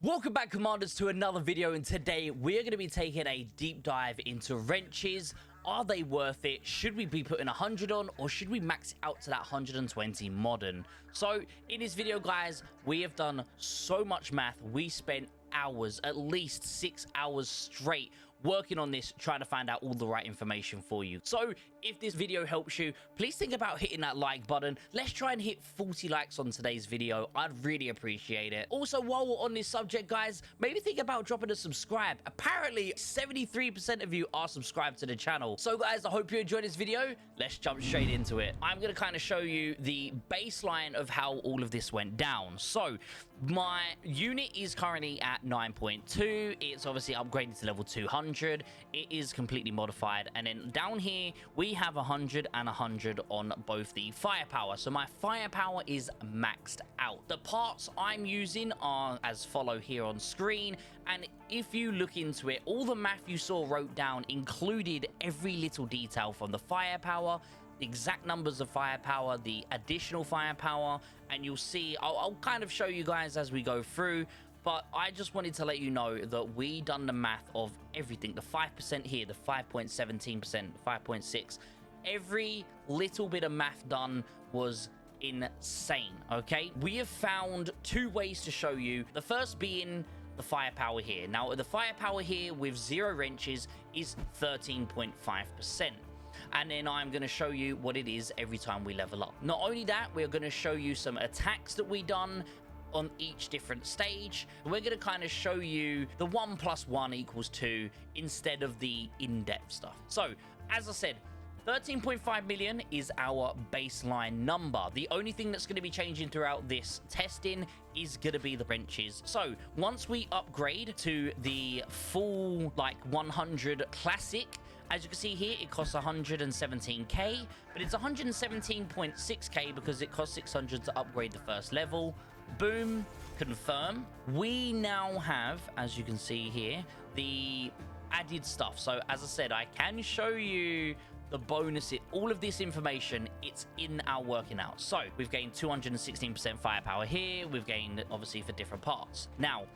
Welcome back, Commanders, to another video, and today we're going to be taking a deep dive into wrenches. Are they worth it? Should we be putting 100 on, or should we max it out to that 120 modern? So in this video, guys, we have done so much math. We spent hours, at least 6 hours straight, working on this, trying to find out all the right information for you. So if this video helps you, please think about hitting that like button. Let's try and hit 40 likes on today's video. I'd really appreciate it. Also, while we're on this subject, guys, maybe think about dropping a subscribe. Apparently 73% of you are subscribed to the channel. So guys, I hope you enjoyed this video. Let's jump straight into it. I'm going to kind of show you the baseline of how all of this went down. So my unit is currently at 9.2. It's obviously upgraded to level 200. It is completely modified, and then down here we have 100 and 100 on both the firepower. So my firepower is maxed out. The parts I'm using are as follow here on screen, and if you look into it, all the math you saw wrote down included every little detail from the firepower, the exact numbers of firepower, the additional firepower, and you'll see I'll kind of show you guys as we go through. But I just wanted to let you know that we done the math of everything. The 5% here, the 5.17%, 5.6. Every little bit of math done was insane, okay? We have found two ways to show you. The first being the firepower here. Now, the firepower here with 0 wrenches is 13.5%. And then I'm going to show you what it is every time we level up. Not only that, we're going to show you some attacks that we done on each different stage. We're going to kind of show you the 1 + 1 = 2 instead of the in-depth stuff. So, as I said, 13.5 million is our baseline number. The only thing that's going to be changing throughout this testing is going to be the wrenches. So once we upgrade to the full 100 classic, as you can see here, it costs 117k, but it's 117.6k because it costs 600 to upgrade the first level. Boom, confirm. We now have, as you can see here, the added stuff. So as I said, I can show you the bonus. All of this information, it's in our working out. So we've gained 216% firepower here. We've gained, obviously, for different parts. Now,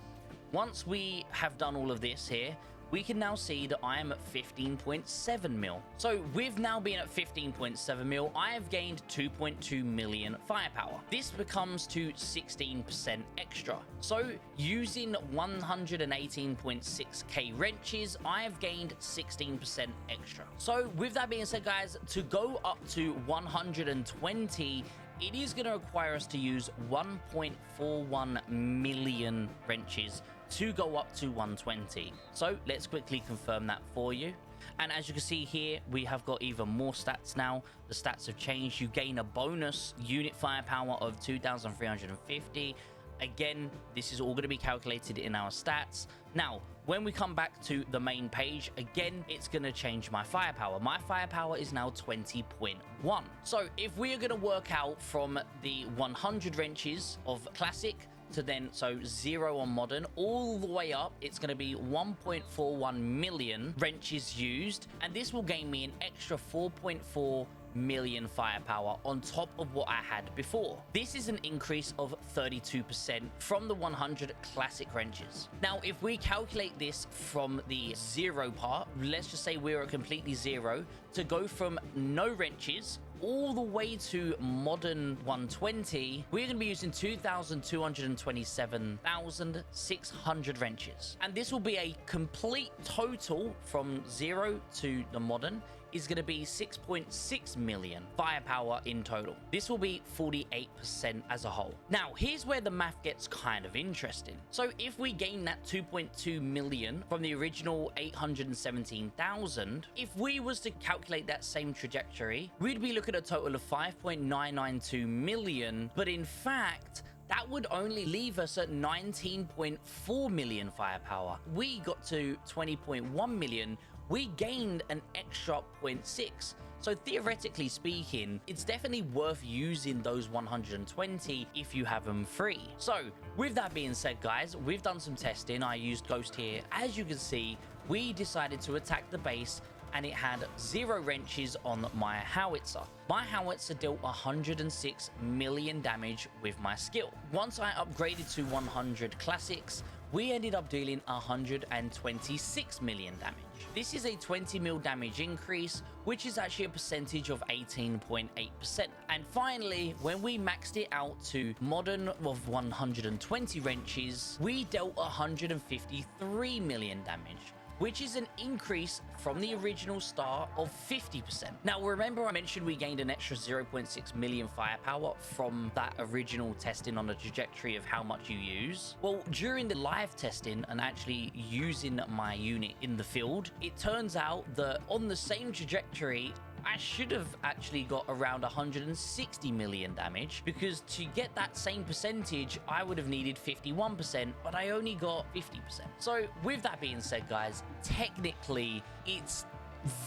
once we have done all of this here, we can now see that I am at 15.7 mil. So with now being at 15.7 mil, I have gained 2.2 million firepower. This becomes to 16% extra. So using 118.6k wrenches, I have gained 16% extra. So with that being said, guys, to go up to 120, it is going to require us to use 1.41 million wrenches to go up to 120. So let's quickly confirm that for you. And as you can see here, we have got even more stats now. The stats have changed. You gain a bonus unit firepower of 2,350. Again, this is all going to be calculated in our stats. Now, when we come back to the main page, again, it's going to change my firepower. My firepower is now 20.1. So if we are going to work out from the 100 wrenches of classic to then, so 0 on modern, all the way up, it's going to be 1.41 million wrenches used, and this will gain me an extra 4.4 million firepower on top of what I had before. This is an increase of 32% from the 100 classic wrenches. Now, if we calculate this from the 0 part, let's just say we're at completely 0, to go from no wrenches all the way to modern 120, we're going to be using 2,227,600 wrenches. And this will be a complete total from 0 to the modern is going to be 6.6 million firepower in total. This will be 48% as a whole. Now, here's where the math gets kind of interesting. So if we gain that 2.2 million from the original 817,000, if we was to calculate that same trajectory, we'd be looking at a total of 5.992 million, but in fact, that would only leave us at 19.4 million firepower. We got to 20.1 million. We gained an extra 0.6. So theoretically speaking, it's definitely worth using those 120 if you have them free. So with that being said, guys, we've done some testing. I used Ghost here. As you can see, we decided to attack the base and it had 0 wrenches on my howitzer. My howitzer dealt 106 million damage with my skill. Once I upgraded to 100 classics, we ended up dealing 126 million damage. This is a 20 mil damage increase, which is actually a percentage of 18.8%. And finally, when we maxed it out to modern of 120 wrenches, we dealt 153 million damage, which is an increase from the original start of 50%. Now, remember I mentioned we gained an extra 0.6 million firepower from that original testing on the trajectory of how much you use? Well, during the live testing and actually using my unit in the field, it turns out that on the same trajectory, I should have actually got around 160 million damage, because to get that same percentage, I would have needed 51%, but I only got 50%. So with that being said, guys, technically it's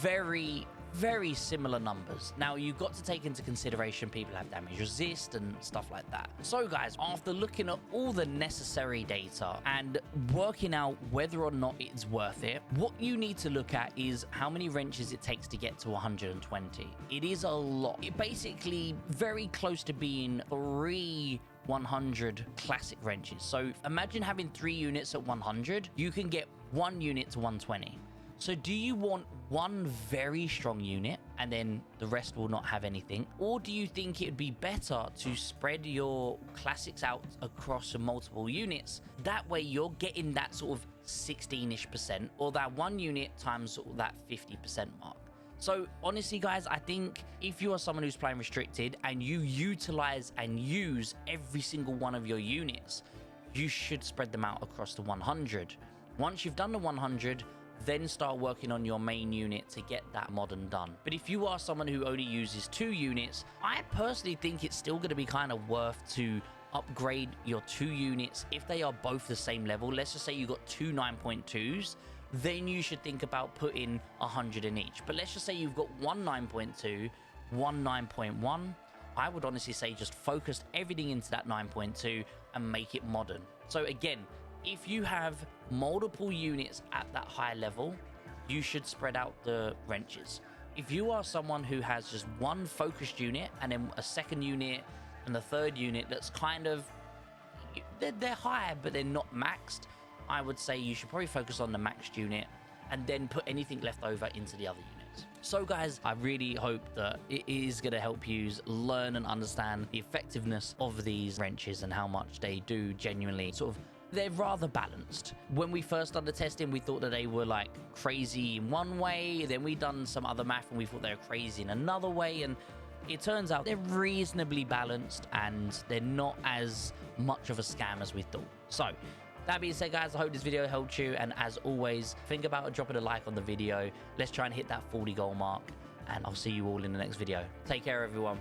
very similar numbers. Now, you've got to take into consideration people have damage resist and stuff like that. So guys, after looking at all the necessary data and working out whether or not it's worth it, what you need to look at is how many wrenches it takes to get to 120. It is a lot. It basically very close to being 3 100 classic wrenches. So imagine having 3 units at 100, you can get 1 unit to 120. So do you want one very strong unit and then the rest will not have anything? Or do you think it'd be better to spread your classics out across multiple units? That way you're getting that sort of 16-ish%, or that 1 unit times that 50% mark. So honestly, guys, I think if you are someone who's playing restricted and you utilize and use every single one of your units, you should spread them out across the 100. Once you've done the 100, then start working on your main unit to get that modern done. But if you are someone who only uses 2 units, I personally think it's still going to be kind of worth to upgrade your 2 units if they are both the same level. Let's just say you got 2 9.2s, then you should think about putting 100 in each. But let's just say you've got 1 9.2, 1 9.1. I would honestly say just focus everything into that 9.2 and make it modern. So again, if you have multiple units at that high level, you should spread out the wrenches. If you are someone who has just 1 focused unit and then a 2nd unit and the 3rd unit that's kind of, they're high, but they're not maxed, I would say you should probably focus on the maxed unit and then put anything left over into the other units. So guys, I really hope that it is going to help you learn and understand the effectiveness of these wrenches and how much they do genuinely sort of, they're rather balanced. When we first started testing, we thought that they were like crazy in one way, then we done some other math and we thought they were crazy in another way, and it turns out they're reasonably balanced and they're not as much of a scam as we thought. So that being said, guys, I hope this video helped you, and as always, think about dropping a like on the video. Let's try and hit that 40 goal mark, and I'll see you all in the next video. Take care, everyone.